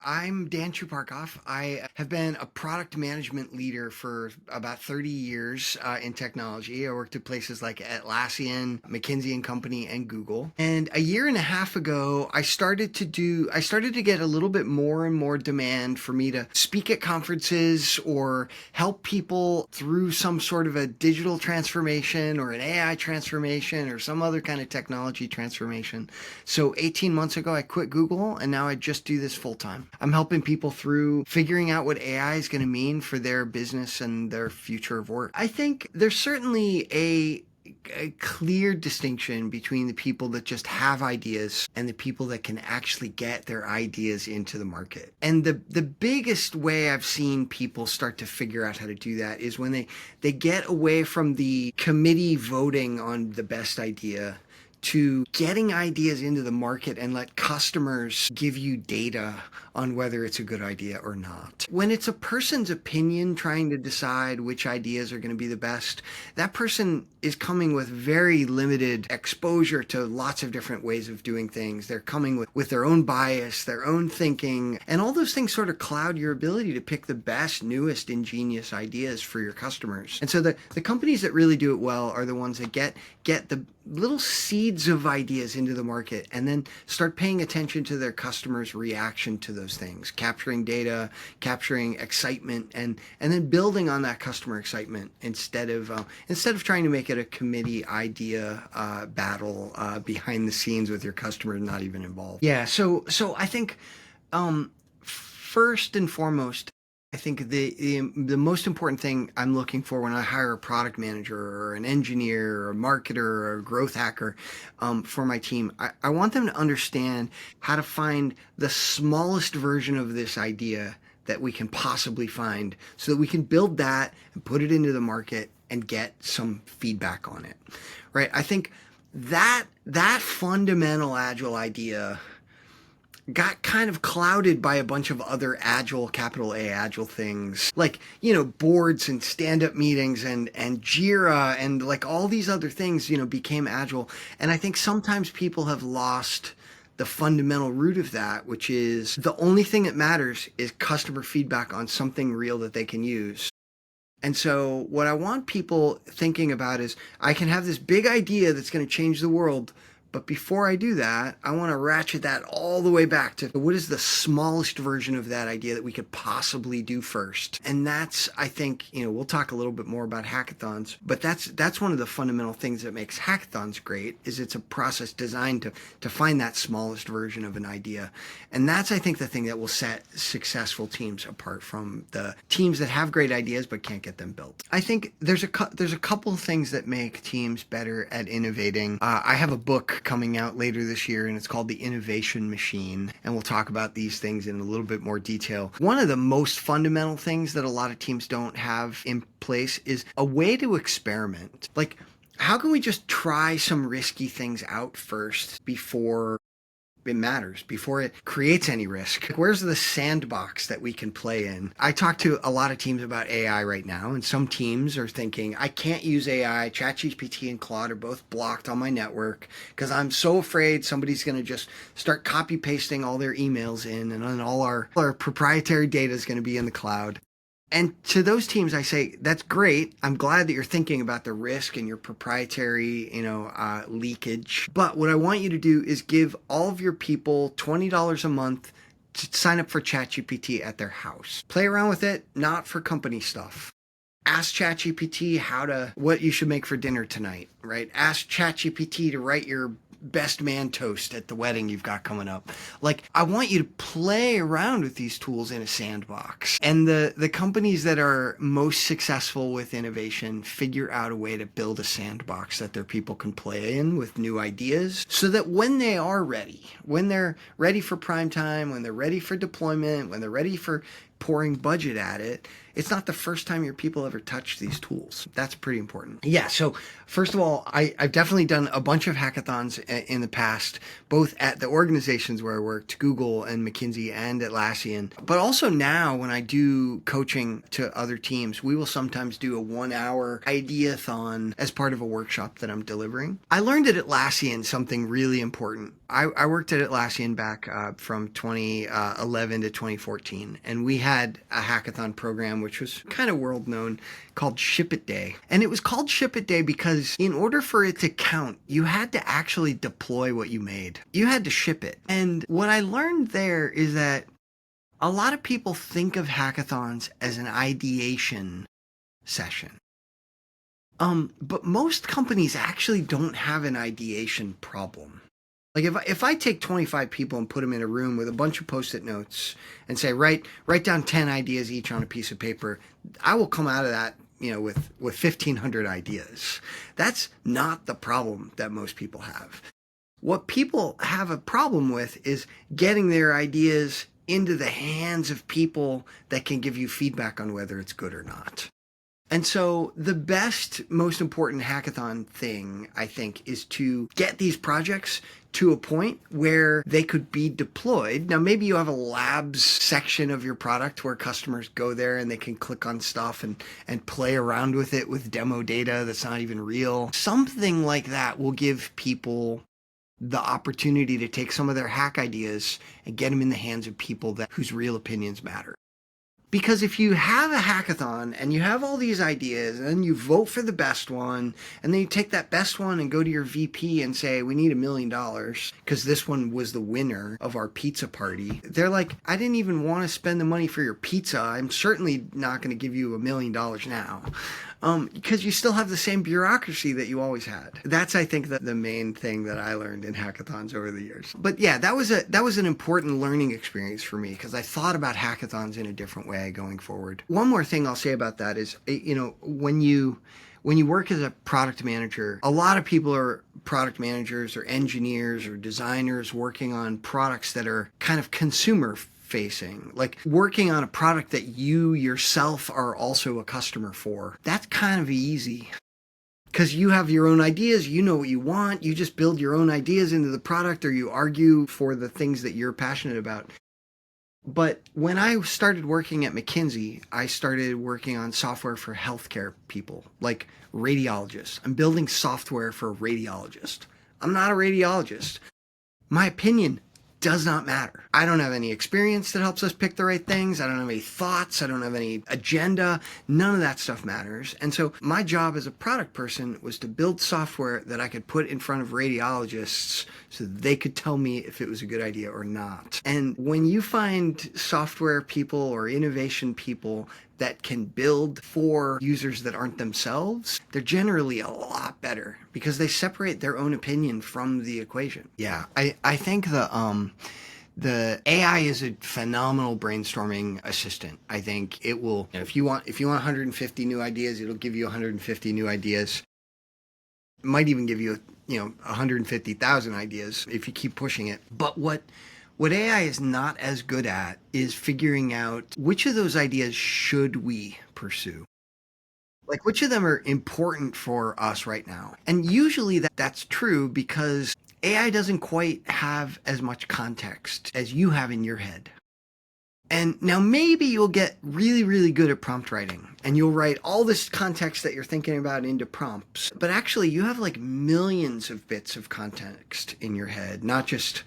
I'm Dan Chuparkoff. I have been a product management leader for about 30 years in technology. I worked at places like Atlassian, McKinsey and Company, and Google. And a year and a half ago, I started to get a little bit more and more demand for me to speak at conferences or help people through some sort of a digital transformation or an AI transformation or some other kind of technology transformation. So 18 months ago, I quit Google and now I just do this full time. I'm helping people through figuring out what AI is going to mean for their business and their future of work. I think there's certainly a clear distinction between the people that just have ideas and the people that can actually get their ideas into the market. And the biggest way I've seen people start to figure out how to do that is when they get away from the committee voting on the best idea to getting ideas into the market and let customers give you data on whether it's a good idea or not. When it's a person's opinion trying to decide which ideas are going to be the best, that person is coming with very limited exposure to lots of different ways of doing things. They're coming with their own bias, their own thinking, and all those things sort of cloud your ability to pick the best, newest, ingenious ideas for your customers. And so the companies that really do it well are the ones that get the little seeds of ideas into the market and then start paying attention to their customers' reaction to those things, capturing data, capturing excitement, and then building on that customer excitement instead of trying to make it a committee idea battle behind the scenes with your customer not even involved. Yeah, so I think first and foremost, I think the most important thing I'm looking for when I hire a product manager or an engineer or a marketer or a growth hacker for my team, I want them to understand how to find the smallest version of this idea that we can possibly find so that we can build that and put it into the market and get some feedback on it, right? I think that fundamental agile idea got kind of clouded by a bunch of other agile, capital A agile things, like, boards and stand-up meetings and Jira and like all these other things, became agile. And I think sometimes people have lost the fundamental root of that, which is the only thing that matters is customer feedback on something real that they can use. And so what I want people thinking about is I can have this big idea that's going to change the world, but before I do that, I want to ratchet that all the way back to what is the smallest version of that idea that we could possibly do first. And that's, I think, we'll talk a little bit more about hackathons, but that's one of the fundamental things that makes hackathons great is it's a process designed to find that smallest version of an idea. And that's, I think, the thing that will set successful teams apart from the teams that have great ideas but can't get them built. I think there's a couple of things that make teams better at innovating. I have a book coming out later this year and it's called The Innovation Machine, and we'll talk about these things in a little bit more detail. One of the most fundamental things that a lot of teams don't have in place is a way to experiment. Like, how can we just try some risky things out first before it matters, before it creates any risk? Where's the sandbox that we can play in? I talk to a lot of teams about AI right now, and some teams are thinking, I can't use AI. ChatGPT and Claude are both blocked on my network because I'm so afraid somebody's going to just start copy pasting all their emails in, and then all our proprietary data is going to be in the cloud. And to those teams, I say, that's great. I'm glad that you're thinking about the risk and your proprietary, leakage. But what I want you to do is give all of your people $20 a month to sign up for ChatGPT at their house. Play around with it, not for company stuff. Ask ChatGPT what you should make for dinner tonight, right? Ask ChatGPT to write your best man toast at the wedding you've got coming up. Like, I want you to play around with these tools in a sandbox. And the companies that are most successful with innovation figure out a way to build a sandbox that their people can play in with new ideas so that when they are ready, when they're ready for prime time, when they're ready for deployment, when they're ready for pouring budget at it, it's not the first time your people ever touched these tools. That's pretty important. Yeah, so first of all, I've definitely done a bunch of hackathons in the past, both at the organizations where I worked, Google and McKinsey and Atlassian. But also now when I do coaching to other teams, we will sometimes do a 1 hour ideathon as part of a workshop that I'm delivering. I learned at Atlassian something really important. I worked at Atlassian back from 2011 to 2014, and we had a hackathon program which was kind of world known called Ship It Day. And it was called Ship It Day because in order for it to count, you had to actually deploy what you made. You had to ship it. And what I learned there is that a lot of people think of hackathons as an ideation session. But most companies actually don't have an ideation problem. Like if I take 25 people and put them in a room with a bunch of Post-it notes and say, write down 10 ideas each on a piece of paper, I will come out of that, with 1,500 ideas. That's not the problem that most people have. What people have a problem with is getting their ideas into the hands of people that can give you feedback on whether it's good or not. And so the best, most important hackathon thing, I think, is to get these projects to a point where they could be deployed. Now, maybe you have a labs section of your product where customers go there and they can click on stuff and play around with it with demo data that's not even real. Something like that will give people the opportunity to take some of their hack ideas and get them in the hands of people whose real opinions matter. Because if you have a hackathon and you have all these ideas and then you vote for the best one and then you take that best one and go to your VP and say, we need $1 million because this one was the winner of our pizza party. They're like, I didn't even want to spend the money for your pizza. I'm certainly not going to give you $1 million now. Because you still have the same bureaucracy that you always had. That's, I think, the main thing that I learned in hackathons over the years. But yeah, that was an important learning experience for me because I thought about hackathons in a different way going forward. One more thing I'll say about that is, when you work as a product manager, a lot of people are product managers or engineers or designers working on products that are kind of consumer facing, like working on a product that you yourself are also a customer for. That's kind of easy because you have your own ideas, you know what you want, you just build your own ideas into the product or you argue for the things that you're passionate about. But when I started working at McKinsey, I started working on software for healthcare people, like radiologists. I'm building software for a radiologist. I'm not a radiologist. My opinion does not matter. I don't have any experience that helps us pick the right things. I don't have any thoughts. I don't have any agenda. None of that stuff matters. And so my job as a product person was to build software that I could put in front of radiologists so that they could tell me if it was a good idea or not. And when you find software people or innovation people that can build for users that aren't themselves, they're generally a lot better because they separate their own opinion from the equation. Yeah, I think the AI is a phenomenal brainstorming assistant. I think it will, if you want 150 new ideas, it'll give you 150 new ideas. It might even give you 150,000 ideas if you keep pushing it. But what AI is not as good at is figuring out which of those ideas should we pursue. Like which of them are important for us right now. And usually that's true because AI doesn't quite have as much context as you have in your head. And now maybe you'll get really, really good at prompt writing and you'll write all this context that you're thinking about into prompts. But actually you have like millions of bits of context in your head, not just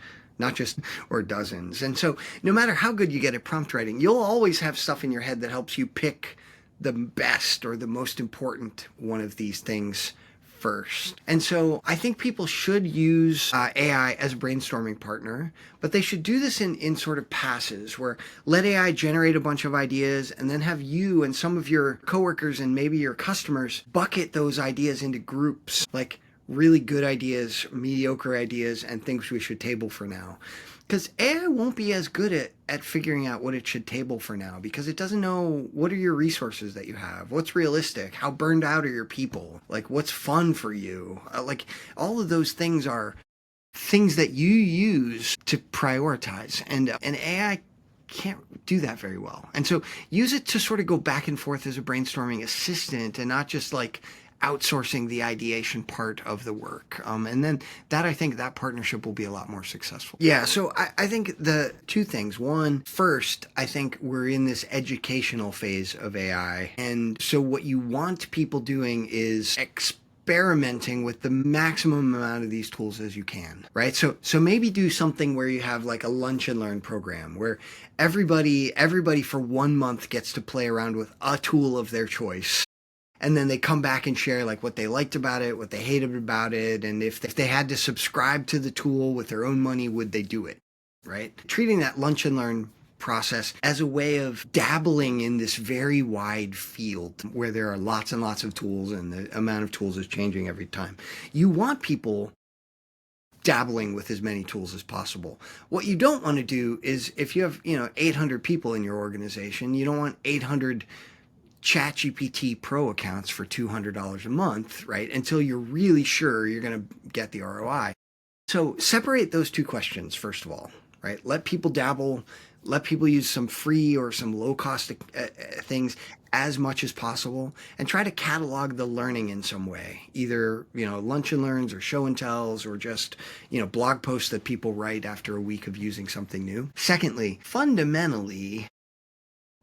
or dozens. And so no matter how good you get at prompt writing, you'll always have stuff in your head that helps you pick the best or the most important one of these things first. And so I think people should use AI as a brainstorming partner, but they should do this in sort of passes where let AI generate a bunch of ideas and then have you and some of your coworkers and maybe your customers bucket those ideas into groups, like really good ideas, mediocre ideas, and things we should table for now. Because AI won't be as good at figuring out what it should table for now because it doesn't know what are your resources that you have, what's realistic, how burned out are your people, like what's fun for you. Like all of those things are things that you use to prioritize. And AI can't do that very well. And so use it to sort of go back and forth as a brainstorming assistant and not just like outsourcing the ideation part of the work. And then I think that partnership will be a lot more successful. Yeah, so I think the two things. One, first, I think we're in this educational phase of AI. And so what you want people doing is experimenting with the maximum amount of these tools as you can, right? So maybe do something where you have like a lunch and learn program where everybody for 1 month gets to play around with a tool of their choice. And then they come back and share like what they liked about it, what they hated about it, and if they had to subscribe to the tool with their own money, would they do it, right? Treating that lunch and learn process as a way of dabbling in this very wide field where there are lots and lots of tools and the amount of tools is changing every time. You want people dabbling with as many tools as possible. What you don't want to do is if you have, 800 people in your organization, you don't want 800 ChatGPT Pro accounts for $200 a month, right? Until you're really sure you're going to get the ROI. So separate those two questions, first of all, right? Let people dabble, let people use some free or some low cost things as much as possible, and try to catalog the learning in some way, either, lunch and learns or show and tells or just, blog posts that people write after a week of using something new. Secondly, fundamentally,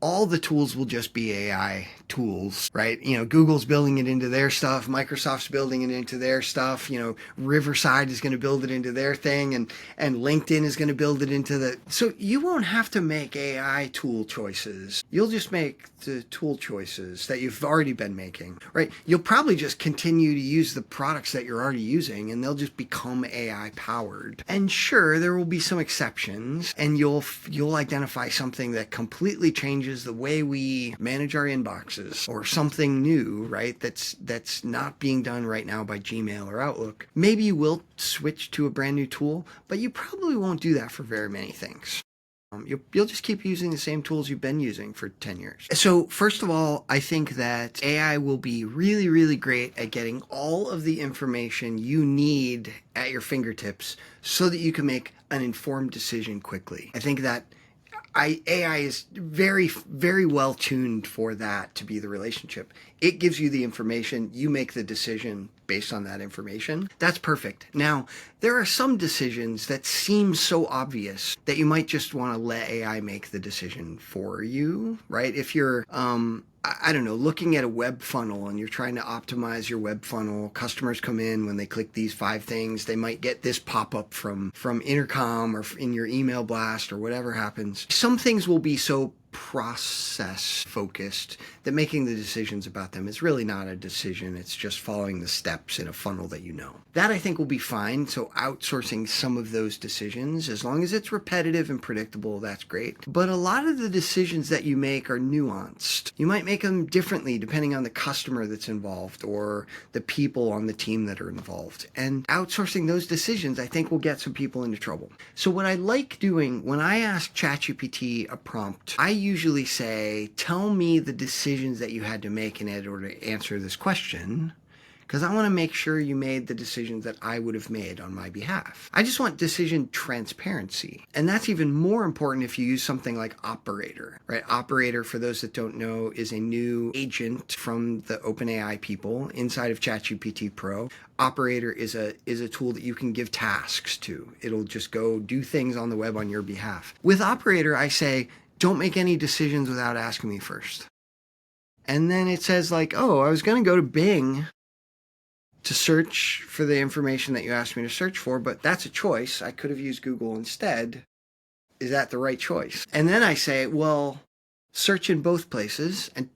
all the tools will just be AI tools, right? Google's building it into their stuff. Microsoft's building it into their stuff. Riverside is going to build it into their thing, and LinkedIn is going to build it into the... So you won't have to make AI tool choices. You'll just make the tool choices that you've already been making, right? You'll probably just continue to use the products that you're already using, and they'll just become AI powered. And sure, there will be some exceptions, and you'll identify something that completely changes the way we manage our inboxes, or something new, right? That's not being done right now by Gmail or Outlook. Maybe you will switch to a brand new tool, but you probably won't do that for very many things. You'll just keep using the same tools you've been using for 10 years. So first of all, I think that AI will be really, really great at getting all of the information you need at your fingertips so that you can make an informed decision quickly. I think that AI is very, very well tuned for that to be the relationship. It gives you the information, you make the decision based on that information. That's perfect. Now, there are some decisions that seem so obvious that you might just want to let AI make the decision for you, right? If you're, I don't know, looking at a web funnel and you're trying to optimize your web funnel, customers come in when they click these 5 things, they might get this pop-up from Intercom or in your email blast or whatever happens. Some things will be so process focused that making the decisions about them is really not a decision. It's just following the steps in a funnel that you know. That I think will be fine. So outsourcing some of those decisions, as long as it's repetitive and predictable, that's great. But a lot of the decisions that you make are nuanced. You might make them differently depending on the customer that's involved or the people on the team that are involved. And outsourcing those decisions, I think, will get some people into trouble. So what I like doing when I ask ChatGPT a prompt, I usually say, tell me the decisions that you had to make in order to answer this question, because I want to make sure you made the decisions that I would have made on my behalf. I just want decision transparency. And that's even more important if you use something like Operator, right? Operator, for those that don't know, is a new agent from the OpenAI people inside of ChatGPT Pro. Operator is a tool that you can give tasks to. It'll just go do things on the web on your behalf. With Operator, I say, don't make any decisions without asking me first. And then it says like, oh, I was going to go to Bing to search for the information that you asked me to search for, but that's a choice. I could have used Google instead. Is that the right choice? And then I say, well, search in both places and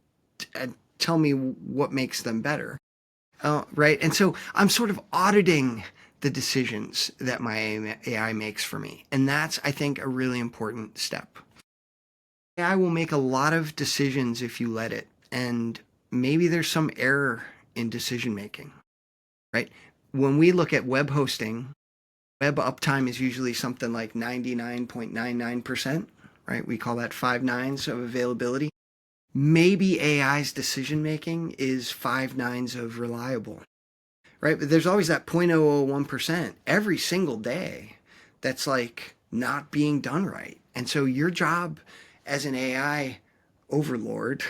tell me what makes them better. Right? And so I'm sort of auditing the decisions that my AI makes for me. And that's, I think, a really important step. AI will make a lot of decisions if you let it, and maybe there's some error in decision making, right? When we look at web hosting, web uptime is usually something like 99.99%, right? We call that 5 nines of availability. Maybe AI's decision making is 5 nines of reliable, right? But there's always that 0.001% every single day that's like not being done right. And so your job as an AI overlord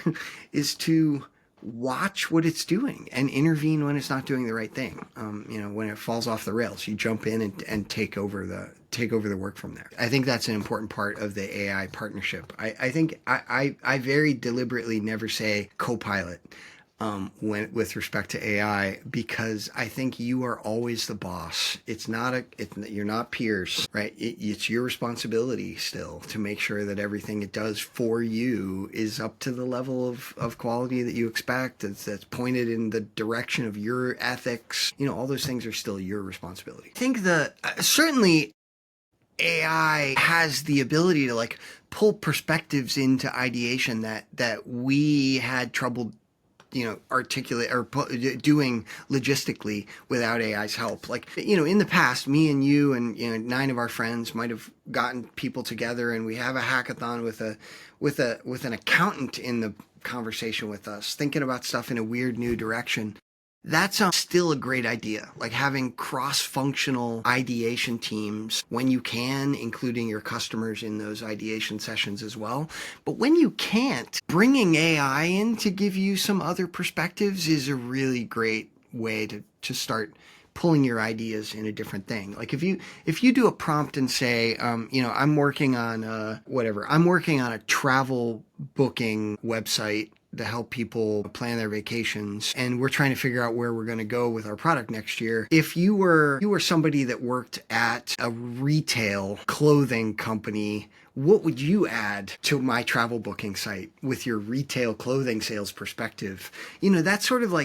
is to watch what it's doing and intervene when it's not doing the right thing. When it falls off the rails, you jump in and take over the work from there. I think that's an important part of the AI partnership. I think I very deliberately never say co-pilot with respect to AI, because I think you are always the boss. You're not peers, right? It's your responsibility still to make sure that everything it does for you is up to the level of quality that you expect. That's pointed in the direction of your ethics. All those things are still your responsibility. I think certainly AI has the ability to pull perspectives into ideation that we had trouble articulate or doing logistically without AI's help. In the past, me and you and 9 of our friends might have gotten people together, and we have a hackathon with an accountant in the conversation with us, thinking about stuff in a weird new direction. That's still a great idea, having cross-functional ideation teams when you can, including your customers in those ideation sessions as well. But when you can't, bringing AI in to give you some other perspectives is a really great way to start pulling your ideas in a different thing. If you do a prompt and say, I'm working on a travel booking website to help people plan their vacations, and we're trying to figure out where we're going to go with our product next year. If you were somebody that worked at a retail clothing company, what would you add to my travel booking site with your retail clothing sales perspective? That's sort of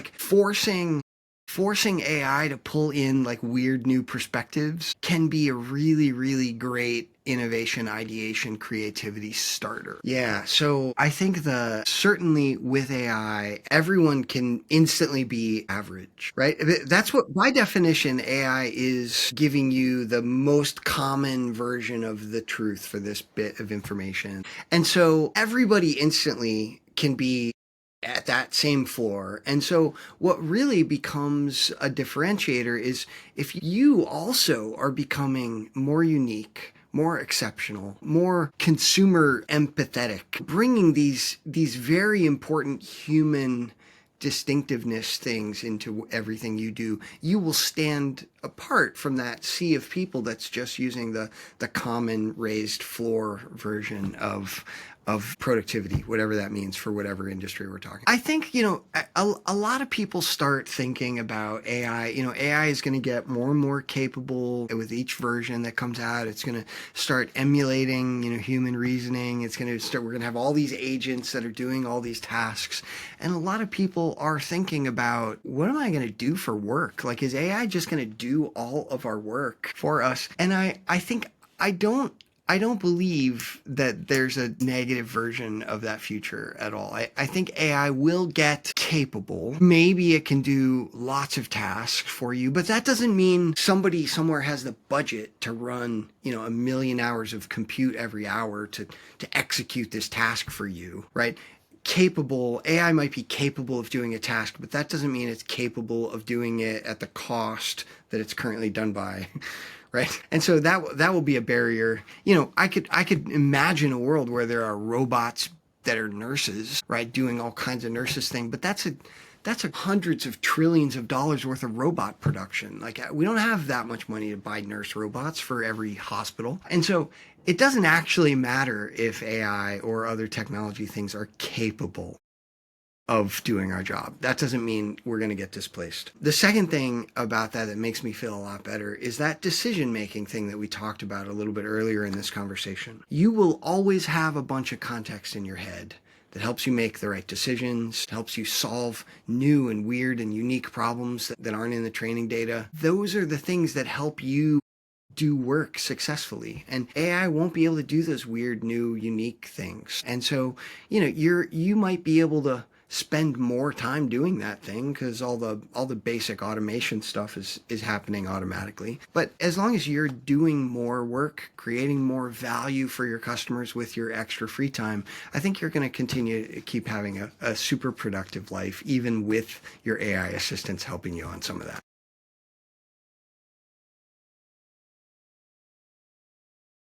forcing AI to pull in weird new perspectives can be a really, really great innovation, ideation, creativity starter. Yeah, so I think certainly with AI, everyone can instantly be average, right? That's what, by definition, AI is giving you the most common version of the truth for this bit of information. And so everybody instantly can be at that same floor. And so what really becomes a differentiator is if you also are becoming more unique, more exceptional, more consumer empathetic, bringing these very important human distinctiveness things into everything you do, you will stand apart from that sea of people that's just using the common raised floor version of productivity, whatever that means for whatever industry we're talking. I think, a lot of people start thinking about AI. AI is going to get more and more capable with each version that comes out. It's going to start emulating, human reasoning. We're going to have all these agents that are doing all these tasks. And a lot of people are thinking about, what am I going to do for work? Is AI just going to do all of our work for us? And I think I don't believe that there's a negative version of that future at all. I think AI will get capable. Maybe it can do lots of tasks for you, but that doesn't mean somebody somewhere has the budget to run, 1 million hours of compute every hour to execute this task for you, right? AI might be capable of doing a task, but that doesn't mean it's capable of doing it at the cost that it's currently done by. Right. And so that will be a barrier. I could imagine a world where there are robots that are nurses, right, doing all kinds of nurses thing, but that's hundreds of trillions of dollars worth of robot production. We don't have that much money to buy nurse robots for every hospital. And so it doesn't actually matter if AI or other technology things are capable of doing our job. That doesn't mean we're going to get displaced. The second thing about that makes me feel a lot better is that decision-making thing that we talked about a little bit earlier in this conversation. You will always have a bunch of context in your head that helps you make the right decisions, helps you solve new and weird and unique problems that aren't in the training data. Those are the things that help you do work successfully, and AI won't be able to do those weird, new, unique things. And so, you might be able to spend more time doing that thing because all the basic automation stuff is happening automatically. But as long as you're doing more work, creating more value for your customers with your extra free time, I think you're going to continue to keep having a super productive life, even with your AI assistants helping you on some of that.